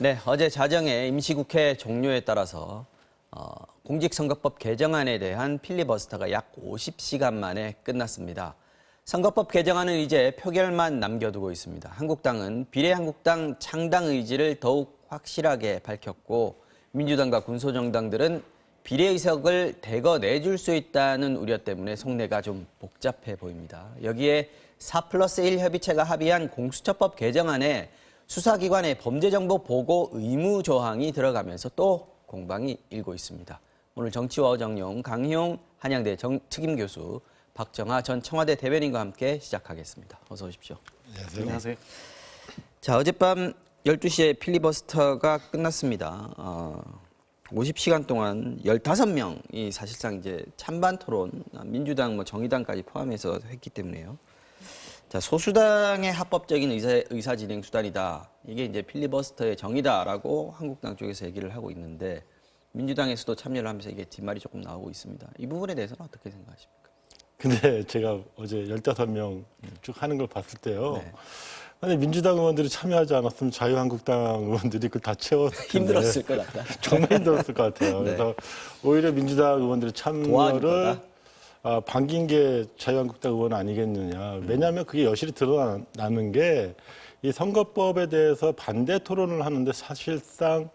네, 어제 자정에 임시국회 종료에 따라서 공직선거법 개정안에 대한 필리버스터가 약 50시간 만에 끝났습니다. 선거법 개정안은 이제 표결만 남겨두고 있습니다. 한국당은 비례한국당 창당 의지를 더욱 확실하게 밝혔고 민주당과 군소정당들은 비례의석을 대거 내줄 수 있다는 우려 때문에 속내가 좀 복잡해 보입니다. 여기에 4+1 협의체가 합의한 공수처법 개정안에 수사기관의 범죄정보 보고 의무 조항이 들어가면서 또 공방이 일고 있습니다. 오늘 정치와 어정용 강희용 한양대 특임교수, 박정하 전 청와대 대변인과 함께 시작하겠습니다. 어서 오십시오. 안녕하세요. 자, 어젯밤 12시에 필리버스터가 끝났습니다. 50시간 동안 15명이 사실상 이제 찬반 토론, 민주당, 정의당까지 포함해서 했기 때문에요. 자, 소수당의 합법적인 의사 진행 수단이다. 이게 이제 필리버스터의 정의다라고 한국당 쪽에서 얘기를 하고 있는데 민주당에서도 참여를 하면서 이게 뒷말이 조금 나오고 있습니다. 이 부분에 대해서는 어떻게 생각하십니까? 근데 제가 어제 15명 쭉 하는 걸 봤을 때요. 네. 아니, 민주당 의원들이 참여하지 않았으면 자유한국당 의원들이 그걸 다 채웠을 텐데. 힘들었을 것 같다. 정말 힘들었을 것 같아요. 네. 그래서 오히려 민주당 의원들의 참여를 반긴 게 자유한국당 의원 아니겠느냐. 왜냐하면 그게 여실히 드러나는 게 이 선거법에 대해서 반대 토론을 하는데 사실상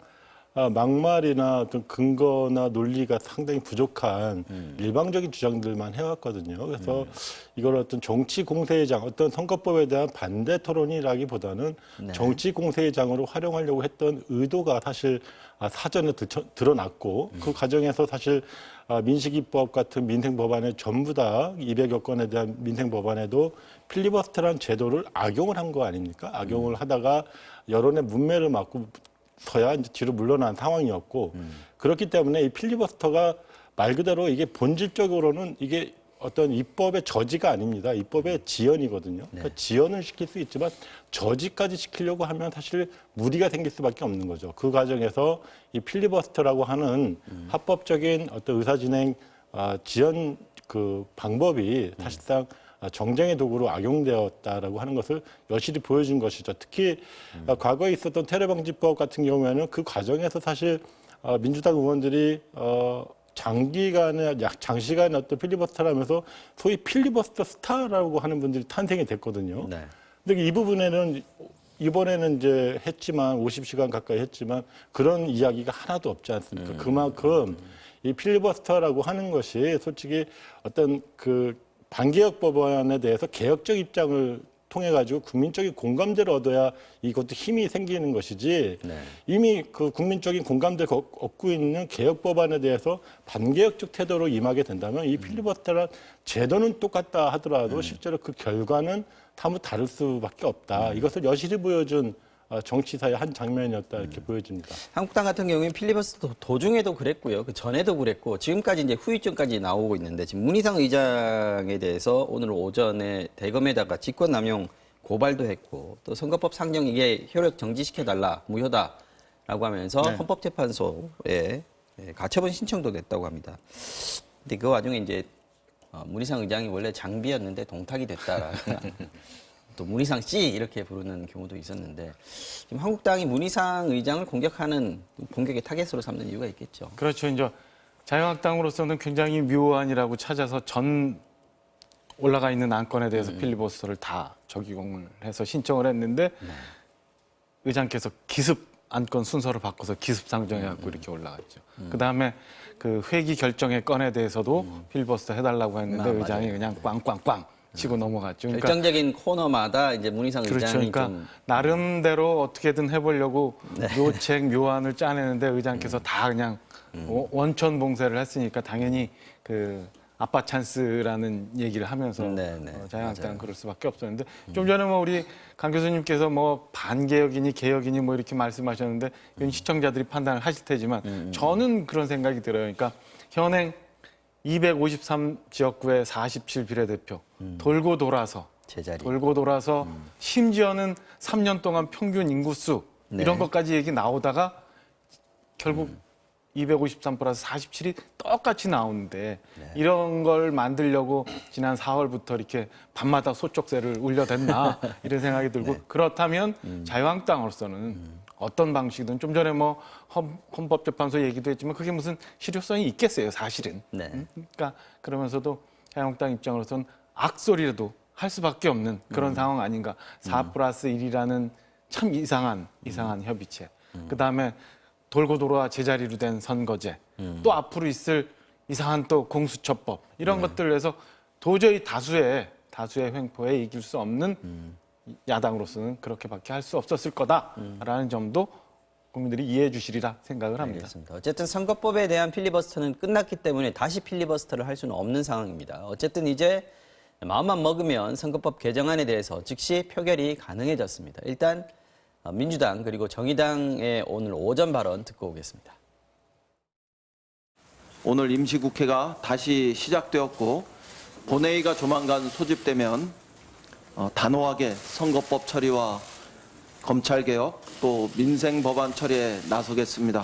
막말이나 어떤 근거나 논리가 상당히 부족한 일방적인 주장들만 해왔거든요. 그래서 이걸 어떤 정치 공세의 장, 어떤 선거법에 대한 반대 토론이라기보다는 네. 정치 공세의 장으로 활용하려고 했던 의도가 사실 사전에 드러났고 그 과정에서 사실 민식이법 같은 민생 법안에 전부 다 200여 건에 대한 민생 법안에도 필리버스터라는 제도를 악용을 한 거 아닙니까? 악용을 하다가 여론의 문매를 맞고 서야 이제 뒤로 물러난 상황이었고 그렇기 때문에 이 필리버스터가 말 그대로 이게 본질적으로는 이게 어떤 입법의 저지가 아닙니다. 입법의 지연이거든요. 그러니까 지연을 시킬 수 있지만 저지까지 시키려고 하면 사실 무리가 생길 수밖에 없는 거죠. 그 과정에서 이 필리버스터라고 하는 합법적인 어떤 의사진행 지연 그 방법이 사실상 정쟁의 도구로 악용되었다라고 하는 것을 여실히 보여준 것이죠. 특히 과거에 있었던 테러방지법 같은 경우에는 그 과정에서 사실 민주당 의원들이 장시간의 어떤 필리버스터를 하면서 소위 필리버스터 스타라고 하는 분들이 탄생이 됐거든요. 네. 근데 이 부분에는 이번에는 이제 했지만 50시간 가까이 했지만 그런 이야기가 하나도 없지 않습니까? 그만큼 이 필리버스터라고 하는 것이 솔직히 어떤 그 반개혁 법안에 대해서 개혁적 입장을 통해 가지고 국민적인 공감대를 얻어야 이것도 힘이 생기는 것이지 네. 이미 그 국민적인 공감대를 얻고 있는 개혁 법안에 대해서 반개혁적 태도로 임하게 된다면 이 필리버스터란 제도는 똑같다 하더라도 실제로 그 결과는 사뭇 다를 수밖에 없다. 이것을 여실히 보여준 정치사의 한 장면이었다 이렇게 보여집니다. 한국당 같은 경우에는 필리버스터 도중에도 그랬고요. 그 전에도 그랬고 지금까지 이제 후유증까지 나오고 있는데 지금 문희상 의장에 대해서 오늘 오전에 대검에다가 직권남용 고발도 했고 또 선거법 상정 이게 효력 정지시켜달라 무효다라고 하면서 네. 헌법재판소에 가처분 신청도 냈다고 합니다. 근데 그 와중에 이제 문희상 의장이 원래 장비였는데 동탁이 됐다라는 또 문희상 씨 이렇게 부르는 경우도 있었는데 지금 한국당이 문희상 의장을 공격하는 공격의 타겟으로 삼는 이유가 있겠죠. 그렇죠. 이제 자유한국당으로서는 굉장히 묘안이라고 찾아서 전 올라가 있는 안건에 대해서 필리버스터를 다 적용을 해서 신청을 했는데 의장께서 기습 안건 순서를 바꿔서 기습 상정해갖고 이렇게 올라갔죠. 그다음에 그 회기 결정의 건에 대해서도 필리버스터 해달라고 했는데 의장이 맞아요. 그냥 꽝꽝꽝 치고 넘어갔죠. 그러니까 결정적인 코너마다 이제 문희상 그렇죠. 의장이 그러니까 좀 나름대로 어떻게든 해보려고 묘책 묘안을 짜내는데 의장께서 다 그냥 원천 봉쇄를 했으니까 당연히 그 아빠 찬스라는 얘기를 하면서 자유한국당 그럴 수밖에 없었는데 좀 전에 뭐 우리 강 교수님께서 뭐 반개혁이니 개혁이니 뭐 이렇게 말씀하셨는데 이건 시청자들이 판단을 하실 테지만 저는 그런 생각이 들어요. 그러니까 현행 253 지역구의 47 비례대표 돌고 돌아서 제자리. 심지어는 3년 동안 평균 인구수 이런 것까지 얘기 나오다가 결국 253 플러스 47이 똑같이 나오는데 이런 걸 만들려고 지난 4월부터 이렇게 밤마다 소쩍새를 울려댔나 이런 생각이 들고 그렇다면 자유한국당으로서는 어떤 방식이든 좀 전에 뭐 헌법재판소 얘기도 했지만 그게 무슨 실효성이 있겠어요, 사실은. 네. 그러니까 그러면서도 자유한국당 입장으로서는 악소리라도 할 수밖에 없는 그런 상황 아닌가. 4+1이라는 참 이상한 협의체. 그다음에 돌고 돌아와 제자리로 된 선거제. 또 앞으로 있을 이상한 또 공수처법. 이런 것들을 해서 도저히 다수의 횡포에 이길 수 없는 야당으로서는 그렇게밖에 할 수 없었을 거다라는 점도 국민들이 이해해 주시리라 생각을 합니다. 알겠습니다. 어쨌든 선거법에 대한 필리버스터는 끝났기 때문에 다시 필리버스터를 할 수는 없는 상황입니다. 어쨌든 이제 마음만 먹으면 선거법 개정안에 대해서 즉시 표결이 가능해졌습니다. 일단 민주당 그리고 정의당의 오늘 오전 발언 듣고 오겠습니다. 오늘 임시국회가 다시 시작되었고 본회의가 조만간 소집되면 단호하게 선거법 처리와 검찰개혁 또 민생법안 처리에 나서겠습니다.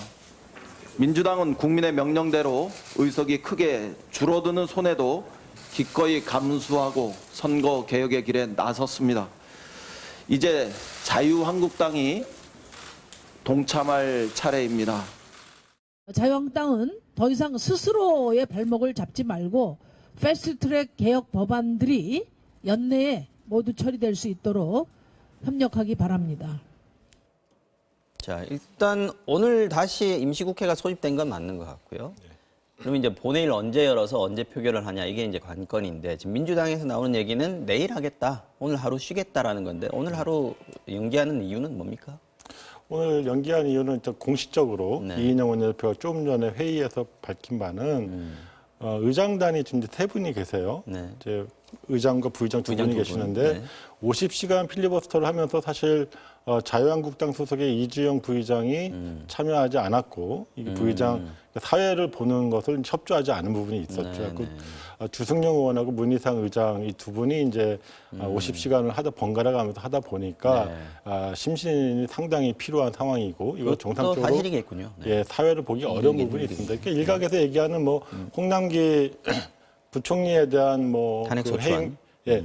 민주당은 국민의 명령대로 의석이 크게 줄어드는 손해도 기꺼이 감수하고 선거개혁의 길에 나섰습니다. 이제 자유한국당이 동참할 차례입니다. 자유한국당은 더 이상 스스로의 발목을 잡지 말고 패스트트랙 개혁 법안들이 연내에 모두 처리될 수 있도록 협력하기 바랍니다. 자, 일단 오늘 다시 임시국회가 소집된 건 맞는 것 같고요. 그럼 이제 본회의를 언제 열어서 언제 표결을 하냐 이게 이제 관건인데 지금 민주당에서 나오는 얘기는 내일 하겠다, 오늘 하루 쉬겠다라는 건데 오늘 하루 연기하는 이유는 뭡니까? 오늘 연기한 이유는 공식적으로 네. 이인영 원내대표가 조금 전에 회의에서 밝힌 바는 의장단이 지금 이제 세 분이 계세요. 네. 이제 의장과 부의장 두 부의장 분이 두 분. 계시는데 네. 50시간 필리버스터를 하면서 사실 자유한국당 소속의 이주영 부의장이 참여하지 않았고 이 부의장 사회를 보는 것을 협조하지 않은 부분이 있었죠. 네, 그 네. 주승용 의원하고 문희상 의장 이 두 분이 이제 50시간을 번갈아 가면서 하다 보니까 네. 심신이 상당히 필요한 상황이고 이거 그것도 정상적으로 사실이겠군요. 네. 예, 사회를 보기 어려운 부분이 있습니다. 그러니까 일각에서 얘기하는 뭐 홍남기 부총리에 대한 뭐 탄핵소추안. 해임, 예,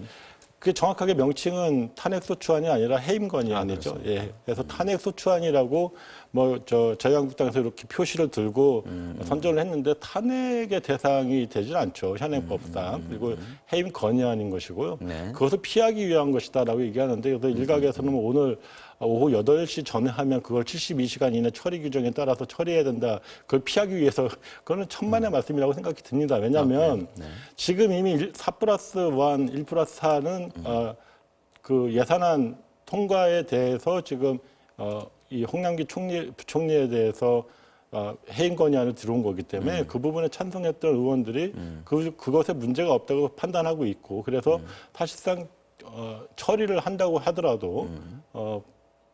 그게 정확하게 명칭은 탄핵소추안이 아니라 해임건의안이죠. 예, 그래서 탄핵소추안이라고 뭐 자유한국당에서 이렇게 표시를 들고 선전을 했는데 탄핵의 대상이 되질 않죠. 현행법상. 그리고 해임 건의안인 것이고요. 네. 그것을 피하기 위한 것이다라고 얘기하는데 그래서 일각에서는 뭐 오늘 오후 8시 전에 하면 그걸 72시간 이내 처리 규정에 따라서 처리해야 된다. 그걸 피하기 위해서 그거는 천만의 말씀이라고 생각이 듭니다. 왜냐하면 지금 이미 4+1, 1+4는 그 예산안 통과에 대해서 지금 이 홍남기 부총리에 대해서 해임 건의안을 들어온 거기 때문에 그 부분에 찬성했던 의원들이 그것에 문제가 없다고 판단하고 있고 그래서 사실상 처리를 한다고 하더라도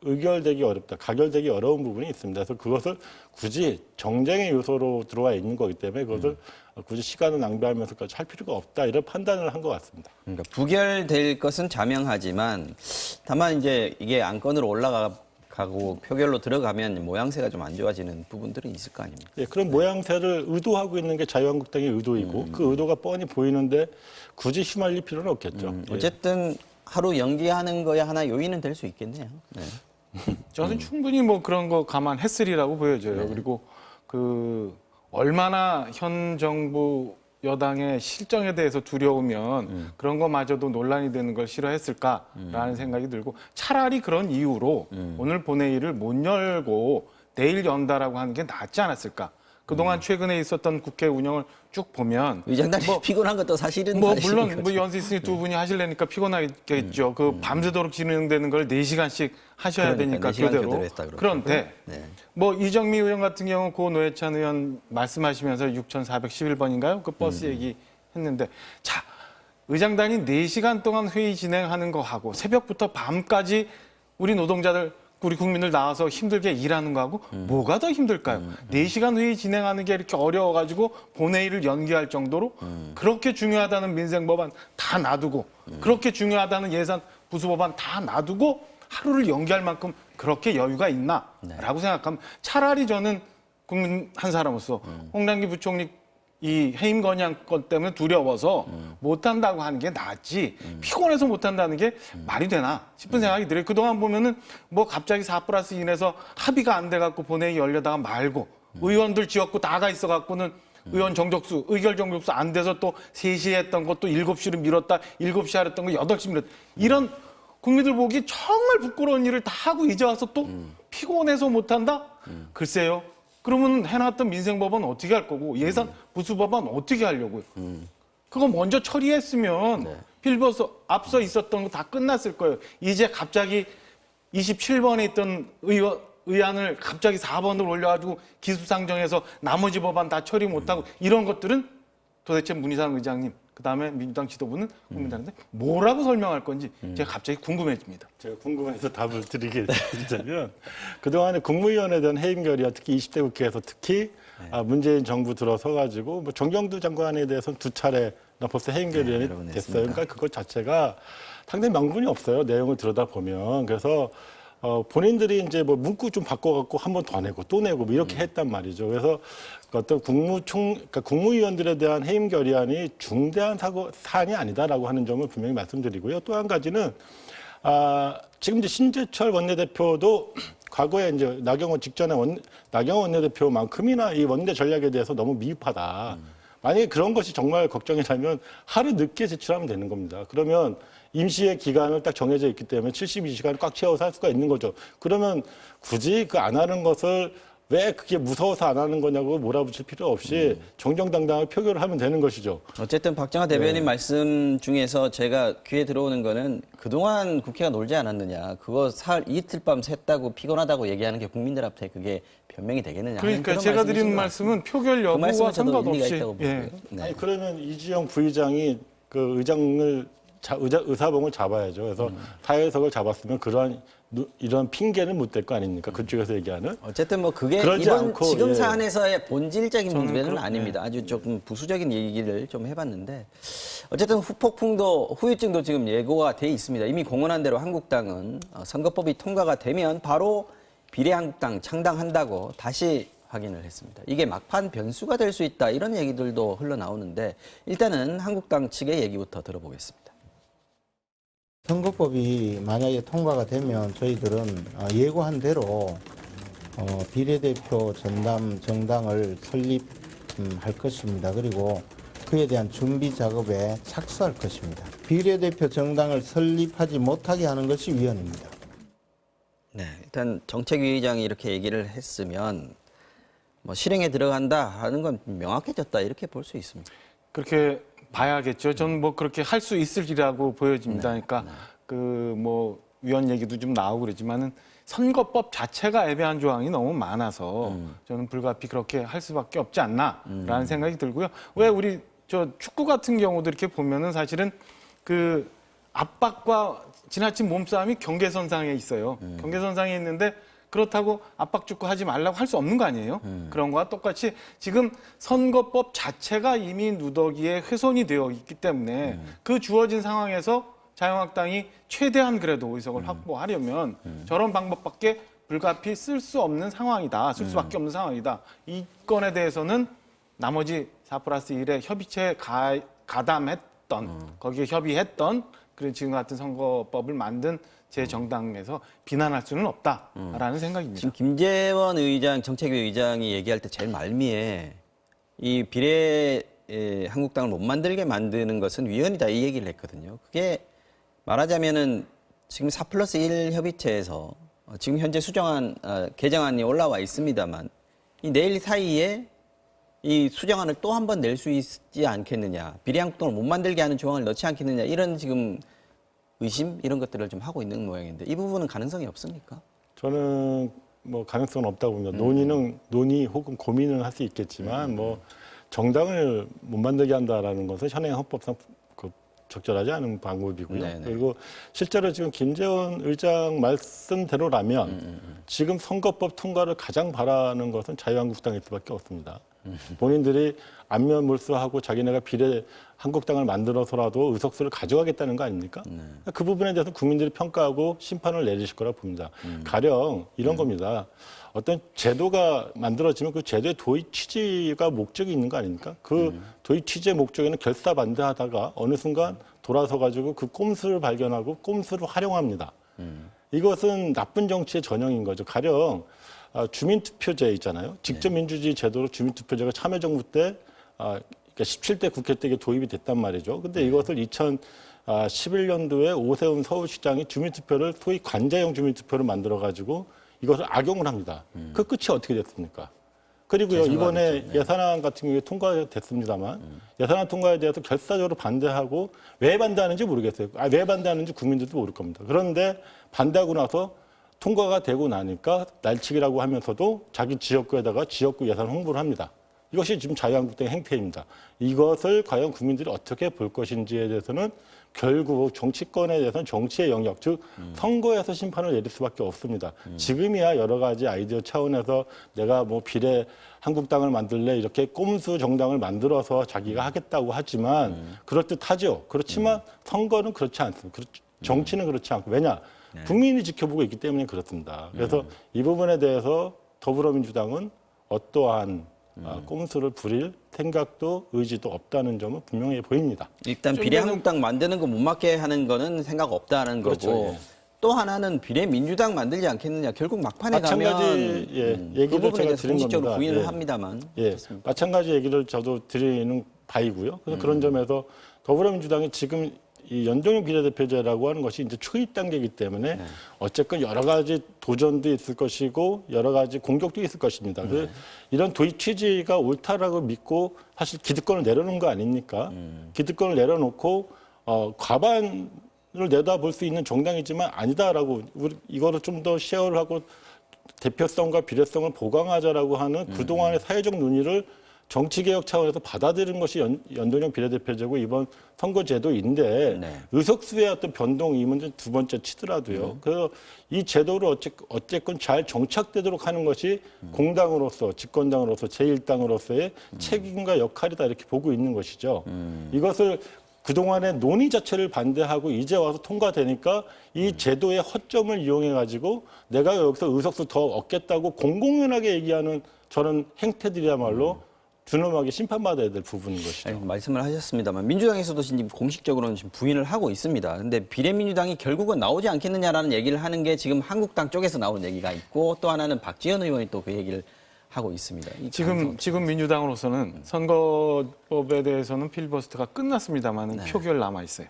의결되기 어렵다, 가결되기 어려운 부분이 있습니다. 그래서 그것을 굳이 정쟁의 요소로 들어와 있는 거기 때문에 그것을 굳이 시간을 낭비하면서까지 할 필요가 없다 이런 판단을 한 것 같습니다. 그러니까 부결될 것은 자명하지만 다만 이제 이게 안건으로 올라가고 표결로 들어가면 모양새가 좀 안 좋아지는 부분들은 있을 거 아닙니까? 예, 그런 모양새를 의도하고 있는 게 자유한국당의 의도이고 그 의도가 뻔히 보이는데 굳이 휘말릴 필요는 없겠죠. 예. 어쨌든 하루 연기하는 거에 하나 요인은 될 수 있겠네요. 네. 저는 충분히 뭐 그런 거 감안했으리라고 보여져요. 그리고 그 얼마나 현 정부 여당의 실정에 대해서 두려우면 그런 거마저도 논란이 되는 걸 싫어했을까라는 생각이 들고 차라리 그런 이유로 오늘 본회의를 못 열고 내일 연다라고 하는 게 낫지 않았을까. 그동안 최근에 있었던 국회 운영을 쭉 보면 의장단이 피곤한 것도 사실은 뭐 사실인 물론 뭐 거죠. 연세 있으니 두 분이 하시려니까 피곤하겠죠. 그 밤새도록 진행되는 걸 4시간씩 하셔야 그러니까 되니까 4시간 교대로. 교대로 했다 그러고. 그런데 네. 뭐 이정미 의원 같은 경우 고 노회찬 의원 말씀하시면서 6,411번인가요? 그 버스 얘기했는데 자 의장단이 4시간 동안 회의 진행하는 거 하고 새벽부터 밤까지 우리 노동자들 우리 국민들 나와서 힘들게 일하는 거하고 뭐가 더 힘들까요? 4시간 회의 진행하는 게 이렇게 어려워가지고 본회의를 연기할 정도로 그렇게 중요하다는 민생법안 다 놔두고 그렇게 중요하다는 예산 부수법안 다 놔두고 하루를 연기할 만큼 그렇게 여유가 있나? 라고 생각하면 차라리 저는 국민 한 사람으로서 홍남기 부총리 이 해임 건양권 때문에 두려워서 못한다고 하는 게 낫지 피곤해서 못한다는 게 말이 되나 싶은 생각이 들어요. 그동안 보면은 뭐 갑자기 4+2에서 합의가 안 돼갖고 본회의 열려다가 말고 의원들 지역구 나가 있어갖고는 의원 정족수, 의결 정족수 안 돼서 또 3시에 했던 것도 7시로 미뤘다, 7시 하랬던 거 8시 미뤘다. 이런 국민들 보기 정말 부끄러운 일을 다 하고 이제 와서 또 피곤해서 못한다? 글쎄요. 그러면 해놨던 민생법안 어떻게 할 거고 예산 부수법안 어떻게 하려고요? 그거 먼저 처리했으면 필버스 앞서 있었던 거 다 끝났을 거예요. 이제 갑자기 27번에 있던 의안을 갑자기 4번으로 올려가지고 기수상정해서 나머지 법안 다 처리 못하고 이런 것들은 도대체 문희상 의장님 그다음에 민주당 지도부는 국민들한테 뭐라고 설명할 건지 제가 갑자기 궁금해집니다. 제가 궁금해서 답을 드리자면 그동안에 국무위원에 대한 해임 결의와 특히 20대 국회에서 특히 문재인 정부 들어서 가지고 뭐 정경두 장관에 대해서는 2차례나 벌써 해임 결의안이 됐어요. 그러니까 그것 자체가 상당히 명분이 없어요. 내용을 들여다보면. 그래서 본인들이 이제 뭐 문구 좀 바꿔갖고 한 번 더 내고 또 내고 뭐 이렇게 했단 말이죠. 그래서 어떤 그러니까 국무위원들에 대한 해임 결의안이 중대한 사안이 아니다라고 하는 점을 분명히 말씀드리고요. 또 한 가지는 지금 이제 신재철 원내대표도 과거에 이제 나경원 직전에 나경원 원내대표만큼이나 이 원내 전략에 대해서 너무 미흡하다. 만약에 그런 것이 정말 걱정이라면 하루 늦게 제출하면 되는 겁니다. 그러면 임시의 기간을 딱 정해져 있기 때문에 72시간을 꽉 채워서 할 수가 있는 거죠. 그러면 굳이 그 안 하는 것을 왜 그게 무서워서 안 하는 거냐고 몰아붙일 필요 없이 정정당당하게 표결을 하면 되는 것이죠. 어쨌든 박정하 대변인 말씀 중에서 제가 귀에 들어오는 거는 그동안 국회가 놀지 않았느냐. 그거 이틀 밤 샜다고 피곤하다고 얘기하는 게 국민들 앞에 그게 변명이 되겠느냐. 그러니까 제가 드리는 말씀은 표결 그 말씀은 여부와 저도 일리가 상관없이 있다고 보고요. 네. 아니 그러면 이주영 부의장이 그 의사봉을 잡아야죠. 그래서 타의석을 잡았으면 이런 핑계는 못 댈 거 아닙니까? 그쪽에서 얘기하는. 어쨌든 뭐 그게 그러지 이번 않고, 지금 예. 사안에서의 본질적인 문제는 아닙니다. 아주 조금 부수적인 얘기를 좀 해봤는데 어쨌든 후유증도 지금 예고가 돼 있습니다. 이미 공언한 대로 한국당은 선거법이 통과가 되면 바로 비례한국당 창당한다고 다시 확인을 했습니다. 이게 막판 변수가 될 수 있다 이런 얘기들도 흘러나오는데 일단은 한국당 측의 얘기부터 들어보겠습니다. 선거법이 만약에 통과가 되면 저희들은 예고한 대로 비례대표 전담 정당을 설립할 것입니다. 그리고 그에 대한 준비 작업에 착수할 것입니다. 비례대표 정당을 설립하지 못하게 하는 것이 위헌입니다. 네, 일단 정책위 의장이 이렇게 얘기를 했으면 뭐 실행에 들어간다 하는 건 명확해졌다 이렇게 볼 수 있습니다. 그렇게 봐야겠죠. 저는 뭐 그렇게 할 수 있으리라고 보여집니다. 그러니까 그 뭐 위원 얘기도 좀 나오고 그러지만은 선거법 자체가 애매한 조항이 너무 많아서 저는 불가피 그렇게 할 수밖에 없지 않나라는 생각이 들고요. 왜 우리 저 축구 같은 경우도 이렇게 보면은 사실은 그 압박과 지나친 몸싸움이 경계선상에 있어요. 경계선상에 있는데 그렇다고 압박 축구 하지 말라고 할 수 없는 거 아니에요? 그런 거와 똑같이 지금 선거법 자체가 이미 누더기에 훼손이 되어 있기 때문에 그 주어진 상황에서 자유한국당이 최대한 그래도 의석을 확보하려면 저런 방법밖에 불가피 쓸 수 없는 상황이다. 쓸 수밖에 없는 상황이다. 이 건에 대해서는 나머지 4+1의 협의체에 가담했던 거기에 협의했던 그런 지금 같은 선거법을 만든 제 정당에서 비난할 수는 없다라는 생각입니다. 지금 김재원 의장, 정책위 의장이 얘기할 때 제일 말미에 이 비례 한국당을 못 만들게 만드는 것은 위헌이다 이 얘기를 했거든요. 그게 말하자면은 지금 4+1 협의체에서 지금 현재 개정안이 올라와 있습니다만 이 내일 사이에 이 수정안을 또 한 번 낼 수 있지 않겠느냐, 비례한국당을 못 만들게 하는 조항을 넣지 않겠느냐 이런 지금 의심 이런 것들을 좀 하고 있는 모양인데 이 부분은 가능성이 없습니까? 저는 뭐 가능성은 없다고 봅니다. 논의 혹은 고민은 할 수 있겠지만 뭐 정당을 못 만들게 한다라는 것은 현행 헌법상 적절하지 않은 방법이고요. 네네. 그리고 실제로 지금 김재원 의장 말씀대로라면 지금 선거법 통과를 가장 바라는 것은 자유한국당일 수밖에 없습니다. 본인들이 안면몰수하고 자기네가 비례 한국당을 만들어서라도 의석수를 가져가겠다는 거 아닙니까? 그 부분에 대해서 국민들이 평가하고 심판을 내리실 거라고 봅니다. 가령 이런 겁니다. 어떤 제도가 만들어지면 그 제도의 도입 취지가 목적이 있는 거 아닙니까? 그 도입 취지의 목적에는 결사반대하다가 어느 순간 돌아서 가지고 그 꼼수를 발견하고 꼼수를 활용합니다. 이것은 나쁜 정치의 전형인 거죠. 가령 주민투표제 있잖아요. 직접 민주주의 제도로 주민투표제가 참여정부 때 그러니까 17대 국회 때 이게 도입이 됐단 말이죠. 근데 이것을 2011년도에 오세훈 서울시장이 주민투표를 소위 관자형 주민투표를 만들어 가지고 이것을 악용을 합니다. 그 끝이 어떻게 됐습니까? 그리고요, 이번에 예산안 같은 경우에 통과됐습니다만 예산안 통과에 대해서 결사적으로 반대하고 왜 반대하는지 모르겠어요. 왜 반대하는지 국민들도 모를 겁니다. 그런데 반대하고 나서 통과가 되고 나니까 날치기라고 하면서도 자기 지역구에다가 지역구 예산 홍보를 합니다. 이것이 지금 자유한국당의 행태입니다. 이것을 과연 국민들이 어떻게 볼 것인지에 대해서는 결국 정치권에 대해서는 정치의 영역, 즉 선거에서 심판을 내릴 수밖에 없습니다. 지금이야 여러 가지 아이디어 차원에서 내가 뭐 비례 한국당을 만들래 이렇게 꼼수 정당을 만들어서 자기가 하겠다고 하지만 그럴듯하죠. 그렇지만 선거는 그렇지 않습니다. 정치는 그렇지 않고 왜냐? 국민이 지켜보고 있기 때문에 그렇습니다. 그래서 이 부분에 대해서 더불어민주당은 어떠한 꼼수를 부릴 생각도 의지도 없다는 점은 분명해 보입니다. 일단 비례한국당 만드는 거 못 맞게 하는 거는 생각 없다는 그렇죠, 거고 예. 또 하나는 비례민주당 만들지 않겠느냐. 결국 막판에 마찬가지, 가면 얘기를 그 부분에 제가 대해서 드린 공식적으로 겁니다. 부인을 예. 합니다만. 예, 그렇습니다. 마찬가지 얘기를 저도 드리는 바이고요. 그래서 그런 점에서 더불어민주당이 지금 이 연동형 비례대표제라고 하는 것이 이제 초입 단계이기 때문에 어쨌건 여러 가지 도전도 있을 것이고 여러 가지 공격도 있을 것입니다. 그래서 이런 도입 취지가 옳다라고 믿고 사실 기득권을 내려놓은 거 아닙니까? 기득권을 내려놓고 과반을 내다볼 수 있는 정당이지만 아니다라고 이거를 좀 더 쉐어를 하고 대표성과 비례성을 보강하자라고 하는 그동안의 사회적 논의를 정치개혁 차원에서 받아들인 것이 연동형 비례대표제고 이번 선거제도인데 의석수의 어떤 변동 이 문제는 두 번째 치더라도요. 그래서 이 제도를 어쨌건 잘 정착되도록 하는 것이 공당으로서 집권당으로서 제1당으로서의 책임과 역할이다 이렇게 보고 있는 것이죠. 이것을 그동안의 논의 자체를 반대하고 이제 와서 통과되니까 이 제도의 허점을 이용해 가지고 내가 여기서 의석수 더 얻겠다고 공공연하게 얘기하는 저런 행태들이야말로 준엄하게 심판받아야 될 부분인 것이죠. 아니, 말씀을 하셨습니다만 민주당에서도 지금 공식적으로는 지금 부인을 하고 있습니다. 근데 비례민주당이 결국은 나오지 않겠느냐라는 얘기를 하는 게 지금 한국당 쪽에서 나오는 얘기가 있고 또 하나는 박지원 의원이 또 그 얘기를 하고 있습니다. 지금 민주당으로서는 선거법에 대해서는 필리버스터가 끝났습니다만 표결 남아 있어요.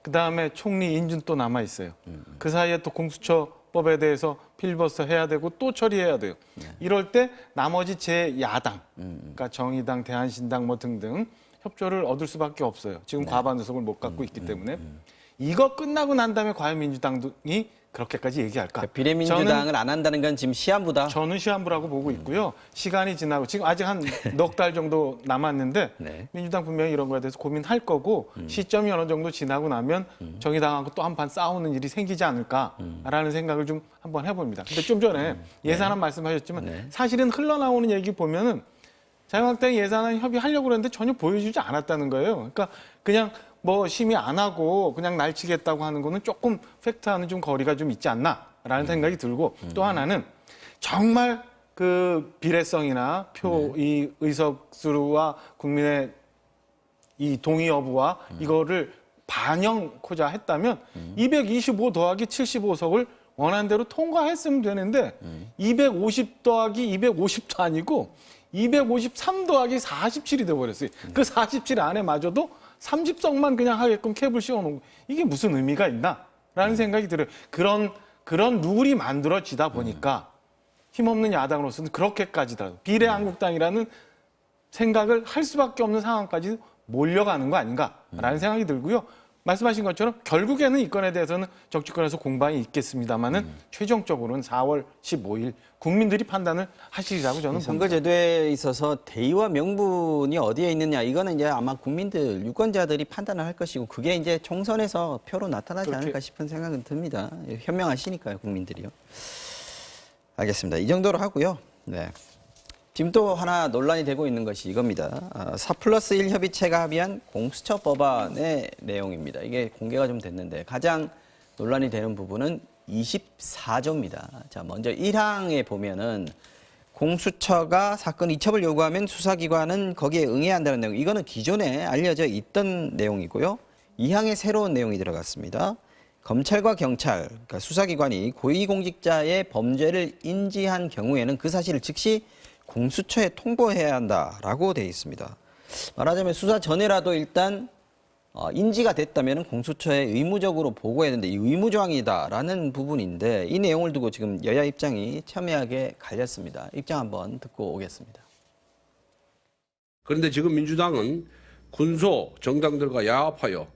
그 다음에 총리 인준 또 남아 있어요. 그 사이에 또 공수처법에 대해서 필리버스터 해야 되고 또 처리해야 돼요. 이럴 때 나머지 제 야당, 그러니까 정의당, 대한신당 뭐 등등 협조를 얻을 수밖에 없어요. 지금 과반 의석을 못 갖고 있기 때문에 이거 끝나고 난 다음에 과연 민주당이 그렇게까지 얘기할까? 그러니까 비례민주당을 안 한다는 건 지금 시한부다. 저는 시한부라고 보고 있고요. 시간이 지나고 지금 아직 한 넉 달 정도 남았는데 네. 민주당 분명히 이런 거에 대해서 고민할 거고 시점이 어느 정도 지나고 나면 정의당하고 또 한 판 싸우는 일이 생기지 않을까라는 생각을 좀 한번 해봅니다. 근데 좀 전에 예산안 말씀하셨지만 사실은 흘러나오는 얘기 보면은 자유한국당이 예산안 협의하려고 그랬는데 전혀 보여주지 않았다는 거예요. 그러니까 그냥 뭐 심의 안 하고 그냥 날치겠다고 하는 거는 조금 팩트와는 좀 거리가 좀 있지 않나라는 생각이 들고 또 하나는 정말 그 비례성이나 이 의석수와 국민의 이 동의 여부와 이거를 반영코자 했다면 225 더하기 75석을 원한 대로 통과했으면 되는데 250 더하기 250도 아니고 253 더하기 47이 돼버렸어요. 그 47 안에 마저도 30석만 그냥 하게끔 캡을 씌워놓고 이게 무슨 의미가 있나라는 생각이 들어요. 그런 룰이 만들어지다 보니까 힘없는 야당으로서는 그렇게까지더라도 비례한국당이라는 생각을 할 수밖에 없는 상황까지 몰려가는 거 아닌가라는 생각이 들고요. 말씀하신 것처럼 결국에는 이 건에 대해서는 정치권에서 공방이 있겠습니다만은 최종적으로는 4월 15일 국민들이 판단을 하시리라고 저는 봅니다. 선거제도에 있어서 대의와 명분이 어디에 있느냐 이거는 이제 아마 국민들 유권자들이 판단을 할 것이고 그게 이제 총선에서 표로 나타나지 않을까 싶은 생각은 듭니다. 현명하시니까요 국민들이요. 알겠습니다. 이 정도로 하고요. 네. 지금 또 하나 논란이 되고 있는 것이 이겁니다. 4+1 협의체가 합의한 공수처 법안의 내용입니다. 이게 공개가 좀 됐는데 가장 논란이 되는 부분은 24조입니다. 자, 먼저 1항에 보면은 공수처가 사건 이첩을 요구하면 수사기관은 거기에 응해야 한다는 내용. 이거는 기존에 알려져 있던 내용이고요. 2항에 새로운 내용이 들어갔습니다. 검찰과 경찰, 그러니까 수사기관이 고위공직자의 범죄를 인지한 경우에는 그 사실을 즉시 공수처에 통보해야 한다라고 되어 있습니다. 말하자면 수사 전에라도 일단 인지가 됐다면 공수처에 의무적으로 보고해야 되는데 이 의무조항이다라는 부분인데 이 내용을 두고 지금 여야 입장이 첨예하게 갈렸습니다. 입장 한번 듣고 오겠습니다. 그런데 지금 민주당은 군소 정당들과 야합하여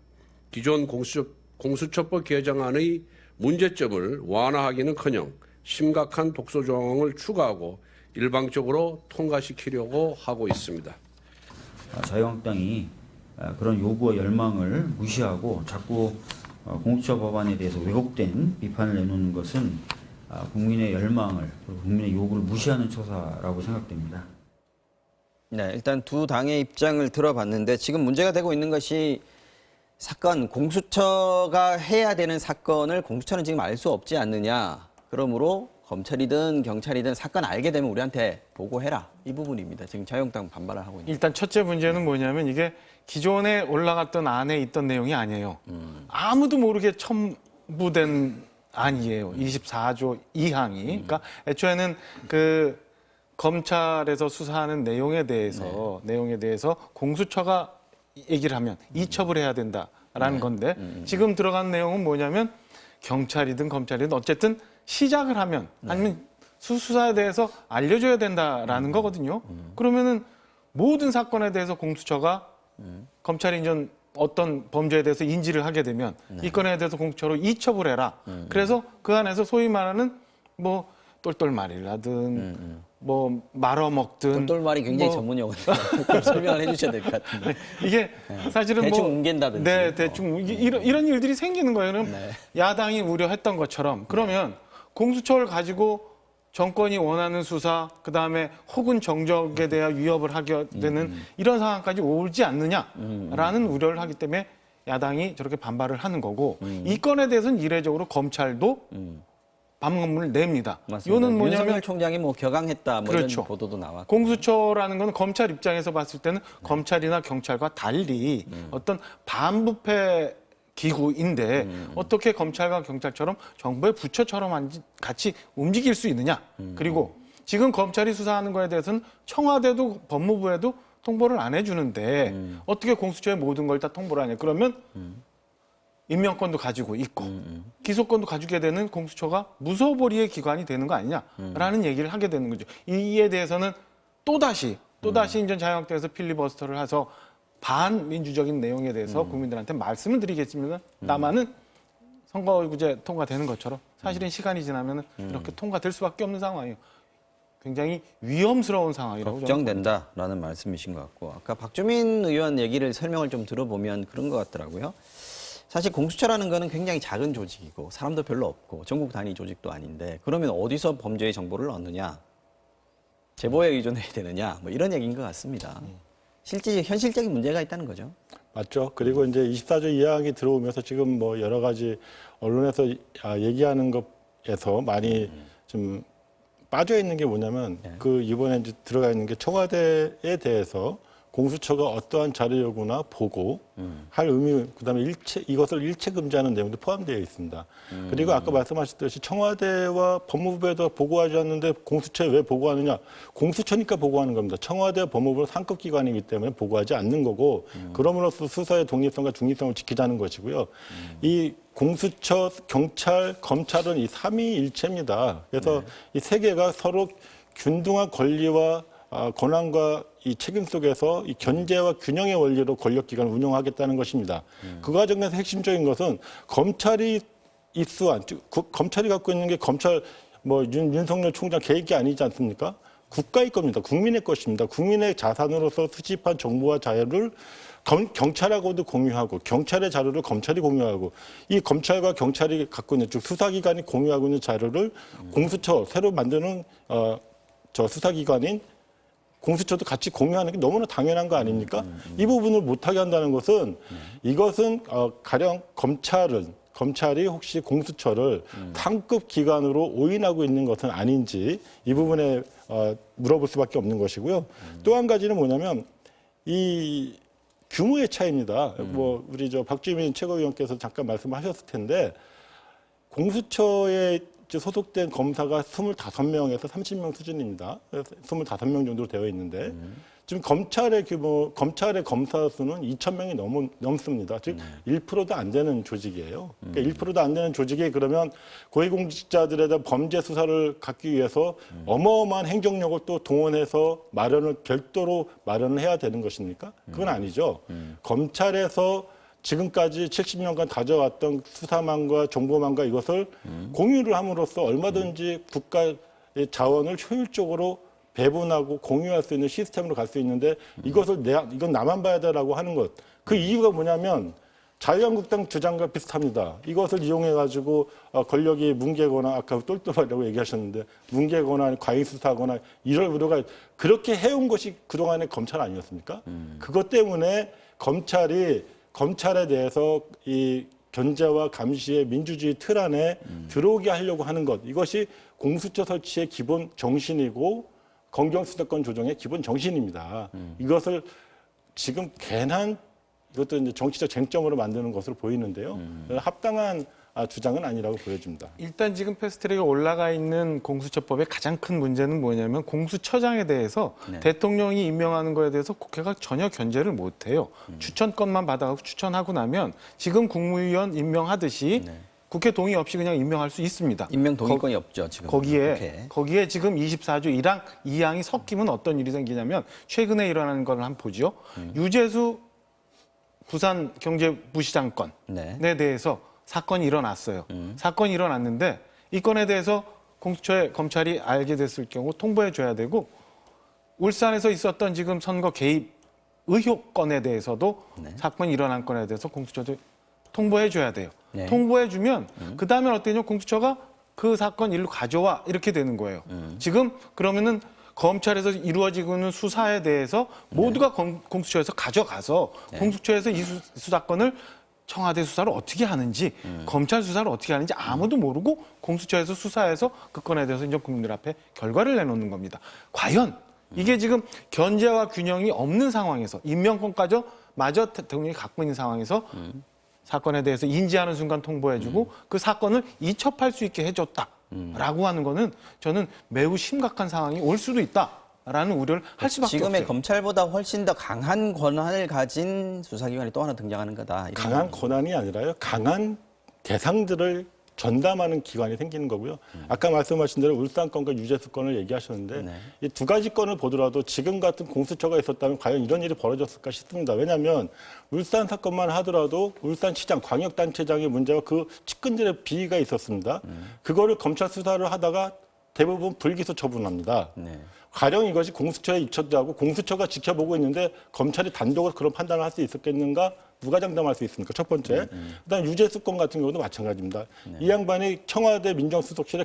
기존 공수처법 개정안의 문제점을 완화하기는커녕 심각한 독소 조항을 추가하고 일방적으로 통과시키려고 하고 있습니다. 자유한국당이 그런 요구와 열망을 무시하고 자꾸 공수처 법안에 대해서 왜곡된 비판을 내놓는 것은 국민의 열망을 그리고 국민의 요구를 무시하는 처사라고 생각됩니다. 네, 일단 두 당의 입장을 들어봤는데 지금 문제가 되고 있는 것이 사건, 공수처가 해야 되는 사건을 공수처는 지금 알 수 없지 않느냐. 그러므로 검찰이든 경찰이든 사건 알게 되면 우리한테 보고해라. 이 부분입니다. 지금 자유한국당 반발을 하고 있습니다. 일단 첫째 문제는 뭐냐면 이게 기존에 올라갔던 안에 있던 내용이 아니에요. 아무도 모르게 첨부된 안이에요. 24조 2항이. 그러니까 애초에는 그 검찰에서 수사하는 내용에 대해서 공수처가 얘기를 하면 이첩을 해야 된다라는 건데 지금 들어간 내용은 뭐냐면 경찰이든 검찰이든 어쨌든 시작을 하면 아니면 수사에 대해서 알려줘야 된다라는 거거든요. 그러면은 모든 사건에 대해서 공수처가 검찰이 이제 어떤 범죄에 대해서 인지를 하게 되면 이 건에 대해서 공수처로 이첩을 해라. 그래서 그 안에서 소위 말하는 뭐 똘똘말이라든 뭐 말어먹든 똘똘말이 굉장히 전문 용어니까 좀 설명을 해주셔야 될 것 같은데. 이게 사실은 대충 뭐 옮긴다든지. 네, 대충 이런 일들이 생기는 거예요. 그럼 네. 야당이 우려했던 것처럼 그러면 공수처를 가지고 정권이 원하는 수사, 그다음에 혹은 정적에 대한 위협을 하게 되는 이런 상황까지 오지 않느냐라는 우려를 하기 때문에 야당이 저렇게 반발을 하는 거고 이 건에 대해서는 이례적으로 검찰도 반문을 냅니다. 맞습니다. 이거는 뭐냐면 윤석열 총장이 뭐 격앙했다 뭐 그렇죠. 이런 보도도 나왔고. 공수처라는 건 검찰 입장에서 봤을 때는 검찰이나 경찰과 달리 어떤 반부패 기구인데 어떻게 검찰과 경찰처럼 정부의 부처처럼 같이 움직일 수 있느냐. 그리고 지금 검찰이 수사하는 거에 대해서는 청와대도 법무부에도 통보를 안 해주는데 어떻게 공수처의 모든 걸 다 통보를 하냐. 그러면 임명권도 가지고 있고 기소권도 가지게 되는 공수처가 무소불위의 기관이 되는 거 아니냐라는 얘기를 하게 되는 거죠. 이에 대해서는 또다시 이제 자유한국당에서 필리버스터를 해서 반민주적인 내용에 대해서 국민들한테 말씀을 드리겠습니다만은 선거구제 통과되는 것처럼 사실은 시간이 지나면 이렇게 통과될 수밖에 없는 상황이에요. 굉장히 위험스러운 상황이라고 걱정된다라는 말씀이신 것 같고 아까 박주민 의원 얘기를 설명을 좀 들어보면 그런 것 같더라고요. 사실 공수처라는 거는 굉장히 작은 조직이고 사람도 별로 없고 전국 단위 조직도 아닌데 그러면 어디서 범죄의 정보를 얻느냐, 제보에 의존해야 되느냐 뭐 이런 얘기인 것 같습니다. 실제 현실적인 문제가 있다는 거죠. 맞죠. 그리고 이제 24조 2항이 들어오면서 지금 뭐 여러 가지 언론에서 얘기하는 것에서 많이 좀 빠져 있는 게 뭐냐면 그 이번에 이제 들어가 있는 게 청와대에 대해서 공수처가 어떠한 자료 요구나 보고 할 의무, 그다음에 이것을 일체 금지하는 내용도 포함되어 있습니다. 그리고 아까 말씀하셨듯이 청와대와 법무부에도 보고하지 않는데 공수처에 왜 보고하느냐? 공수처니까 보고하는 겁니다. 청와대와 법무부는 상급 기관이기 때문에 보고하지 않는 거고 그럼으로써 수사의 독립성과 중립성을 지키자는 것이고요. 이 공수처, 경찰, 검찰은 이 삼위일체입니다. 그래서 이 세 개가 서로 균등한 권리와 권한과 이 책임 속에서 이 견제와 균형의 원리로 권력기관을 운영하겠다는 것입니다. 그 과정에서 핵심적인 것은 검찰이 입수한, 검찰이 갖고 있는 게 검찰 윤석열 총장 계획이 아니지 않습니까? 국가의 겁니다. 국민의 것입니다. 국민의 자산으로서 수집한 정보와 자료를 경찰하고도 공유하고 경찰의 자료를 검찰이 공유하고 이 검찰과 경찰이 갖고 있는 즉 수사기관이 공유하고 있는 자료를 공수처 새로 만드는 수사기관인 공수처도 같이 공유하는 게 너무나 당연한 거 아닙니까? 이 부분을 못하게 한다는 것은 이것은 가령 검찰이 혹시 공수처를 상급 기관으로 오인하고 있는 것은 아닌지 이 부분에 물어볼 수밖에 없는 것이고요. 또 한 가지는 뭐냐면 이 규모의 차이입니다. 뭐 우리 박주민 최고위원께서 잠깐 말씀하셨을 텐데 공수처에 소속된 검사가 25명에서 30명 수준입니다. 25명 정도로 되어 있는데 지금 검찰의 규모, 검찰의 검사 수는 2,000명이 넘습니다. 즉 1%도 안 되는 조직이에요. 그러니까 1%도 안 되는 조직이 그러면 고위공직자들에 대한 범죄 수사를 갖기 위해서 어마어마한 행정력을 또 동원해서 별도로 마련을 해야 되는 것입니까? 그건 아니죠. 검찰에서 지금까지 70년간 가져왔던 수사망과 정보망과 이것을 공유를 함으로써 얼마든지 국가의 자원을 효율적으로 배분하고 공유할 수 있는 시스템으로 갈 수 있는데 이건 나만 봐야 되라고 하는 것. 그 이유가 뭐냐면 자유한국당 주장과 비슷합니다. 이것을 이용해가지고 권력이 뭉개거나 아까 똘똘하다고 얘기하셨는데 뭉개거나 과잉수사하거나 이럴 우려가 그렇게 해온 것이 그동안의 검찰 아니었습니까? 그것 때문에 검찰에 대해서 이 견제와 감시의 민주주의 틀 안에 들어오게 하려고 하는 것. 이것이 공수처 설치의 기본 정신이고 검경수사권 조정의 기본 정신입니다. 이것을 지금 괜한 이것도 이제 정치적 쟁점으로 만드는 것으로 보이는데요. 합당한 주장은 아니라고 보여집니다. 일단 지금 패스트트랙에 올라가 있는 공수처법의 가장 큰 문제는 뭐냐면 공수처장에 대해서 대통령이 임명하는 거에 대해서 국회가 전혀 견제를 못해요. 추천권만 받아가고 추천하고 나면 지금 국무위원 임명하듯이 국회 동의 없이 그냥 임명할 수 있습니다. 임명 동의권이 없죠, 지금. 거기에 지금 24조 1항, 2항이 섞이면 어떤 일이 생기냐면 최근에 일어나는 걸 한번 보죠. 유재수 부산경제부시장 건에 대해서 사건이 일어났어요. 사건이 일어났는데 이 건에 대해서 공수처에 검찰이 알게 됐을 경우 통보해 줘야 되고 울산에서 있었던 지금 선거 개입 의혹 건에 대해서도 사건이 일어난 건에 대해서 공수처도 통보해 줘야 돼요. 통보해 주면 그다음에 어떻게냐 공수처가 그 사건 일로 가져와 이렇게 되는 거예요. 지금 그러면은 검찰에서 이루어지고 있는 수사에 대해서 모두가 공수처에서 가져가서 공수처에서 이 수사건을 청와대 수사를 어떻게 하는지 검찰 수사를 어떻게 하는지 아무도 모르고 공수처에서 수사해서 그 건에 대해서 이제 국민들 앞에 결과를 내놓는 겁니다. 과연 이게 지금 견제와 균형이 없는 상황에서 임명권까지 마저 대통령이 갖고 있는 상황에서 사건에 대해서 인지하는 순간 통보해주고 그 사건을 이첩할 수 있게 해줬다라고 하는 거는 저는 매우 심각한 상황이 올 수도 있다라는 우려를 할 수밖에 없어요. 지금의 검찰보다 훨씬 더 강한 권한을 가진 수사기관이 또 하나 등장하는 거다. 강한 권한이 아니라요. 강한 대상들을 전담하는 기관이 생기는 거고요. 아까 말씀하신 대로 울산 건과 유재수 건을 얘기하셨는데 이 두 가지 건을 보더라도 지금 같은 공수처가 있었다면 과연 이런 일이 벌어졌을까 싶습니다. 왜냐하면 울산 사건만 하더라도 울산시장, 광역단체장의 문제와 그 측근들의 비위가 있었습니다. 그거를 검찰 수사를 하다가 대부분 불기소 처분합니다. 가령 이것이 공수처에 입찰하고 공수처가 지켜보고 있는데 검찰이 단독으로 그런 판단을 할 수 있었겠는가? 누가 장담할 수 있습니까? 첫 번째. 그다음 유재수 건 같은 경우도 마찬가지입니다. 이 양반이 청와대 민정수석실에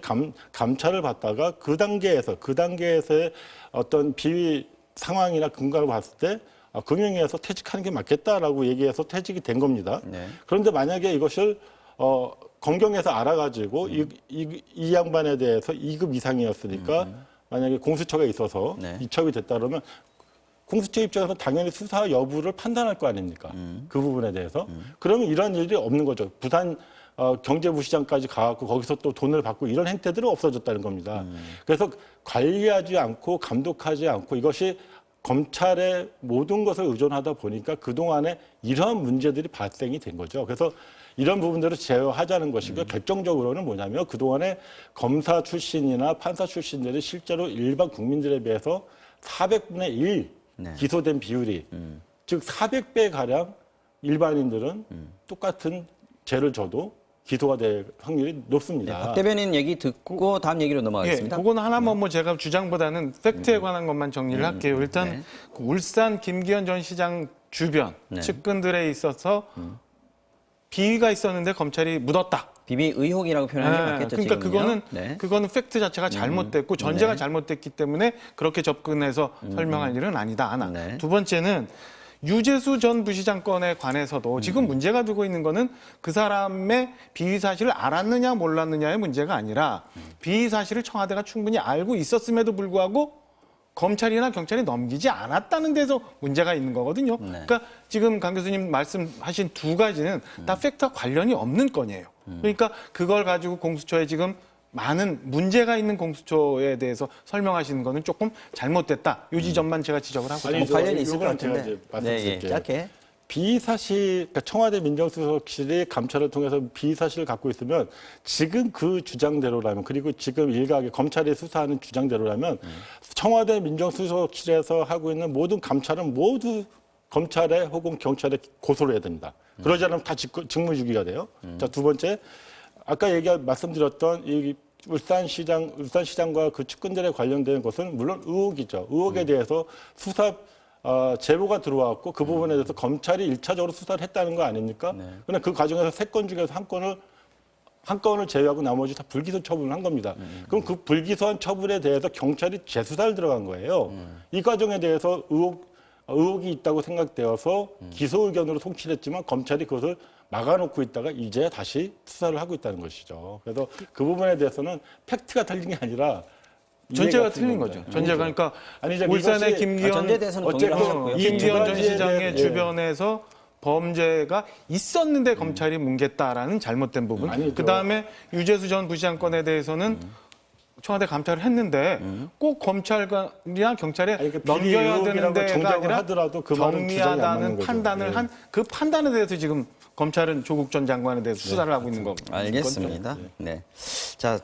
감찰을 받다가 그 단계에서의 어떤 비위 상황이나 근거를 봤을 때 금융위에서 퇴직하는 게 맞겠다라고 얘기해서 퇴직이 된 겁니다. 그런데 만약에 이것을 검경에서 알아가지고 이 양반에 대해서 2급 이상이었으니까 만약에 공수처가 있어서 이첩이 됐다 그러면 공수처 입장에서 당연히 수사 여부를 판단할 거 아닙니까? 그 부분에 대해서. 그러면 이런 일이 없는 거죠. 부산 경제부시장까지 가고 거기서 또 돈을 받고 이런 행태들은 없어졌다는 겁니다. 그래서 관리하지 않고 감독하지 않고 이것이 검찰의 모든 것을 의존하다 보니까 그동안에 이러한 문제들이 발생이 된 거죠. 그래서 이런 부분들을 제어하자는 것이고요. 결정적으로는 뭐냐면 그동안에 검사 출신이나 판사 출신들이 실제로 일반 국민들에 비해서 400분의 1 기소된 비율이 즉 400배가량 일반인들은 똑같은 죄를 져도 기소가 될 확률이 높습니다. 박 대변인 얘기 듣고 다음 얘기로 넘어가겠습니다. 그건 하나만 뭐 제가 주장보다는 팩트에 관한 것만 정리를 할게요. 일단 그 울산 김기현 전 시장 주변 측근들에 있어서 비위가 있었는데 검찰이 묻었다. 비비 의혹이라고 표현하는 게 맞겠죠. 그러니까 지금은요? 그거는 팩트 자체가 잘못됐고 전제가 잘못됐기 때문에 그렇게 접근해서 설명할 일은 아니다. 하나. 네. 두 번째는 유재수 전 부시장 건에 관해서도 지금 문제가 되고 있는 거는 그 사람의 비위 사실을 알았느냐 몰랐느냐의 문제가 아니라 비위 사실을 청와대가 충분히 알고 있었음에도 불구하고 검찰이나 경찰이 넘기지 않았다는 데서 문제가 있는 거거든요. 그러니까 지금 강 교수님 말씀하신 두 가지는 다 팩트와 관련이 없는 건이에요. 그러니까 그걸 가지고 공수처에 지금 많은 문제가 있는 공수처에 대해서 설명하시는 거는 조금 잘못됐다. 이 지점만 제가 지적을 하고 아니, 있습니다. 관련이 있을 것 요거는 제가 같은데. 이제 말씀드릴게요. 네, 예, 짧게. 비사실, 그러니까 청와대 민정수석실이 감찰을 통해서 비사실을 갖고 있으면 지금 그 주장대로라면 그리고 지금 일각의 검찰이 수사하는 주장대로라면 청와대 민정수석실에서 하고 있는 모든 감찰은 모두 검찰에 혹은 경찰에 고소를 해야 됩니다. 그러지 않으면 다 직무유기가 돼요. 자, 두 번째, 아까 말씀드렸던 이 울산시장과 그 측근들에 관련된 것은 물론 의혹이죠. 의혹에 대해서 수사 제보가 들어왔고 그 부분에 대해서 검찰이 1차적으로 수사를 했다는 거 아닙니까? 그러나 그 과정에서 3건 중에서 한 건을 제외하고 나머지 다 불기소 처분을 한 겁니다. 그럼 그 불기소한 처분에 대해서 경찰이 재수사를 들어간 거예요. 이 과정에 대해서 의혹이 있다고 생각되어서 기소 의견으로 송치했지만 검찰이 그것을 막아놓고 있다가 이제 다시 수사를 하고 있다는 것이죠. 그래서 그 부분에 대해서는 팩트가 틀린 게 아니라 전제가 틀린 거죠. 전제가 그러니까 아니죠. 울산의 이것이- 김기현 전제에 대해서는 동의를 하셨고요. 김기현 전 두 가지에 시장의 대해- 주변에서 범죄가 있었는데 검찰이 뭉갰다라는 잘못된 부분. 아니죠. 그다음에 유재수 전 부시장 건에 대해서는 청와대 감찰을 했는데 꼭 검찰이나 경찰에 아니, 그 비리 넘겨야 의혹이라고 되는 데가 정정을 아니라 하더라도 그 말은 주장이 안 맞는 정리하다는 거죠. 판단을 예. 한 그 판단에 대해서 지금 검찰은 조국 전 장관에 대해서 수사를 하고 있는 거. 알겠습니다. 네. 자,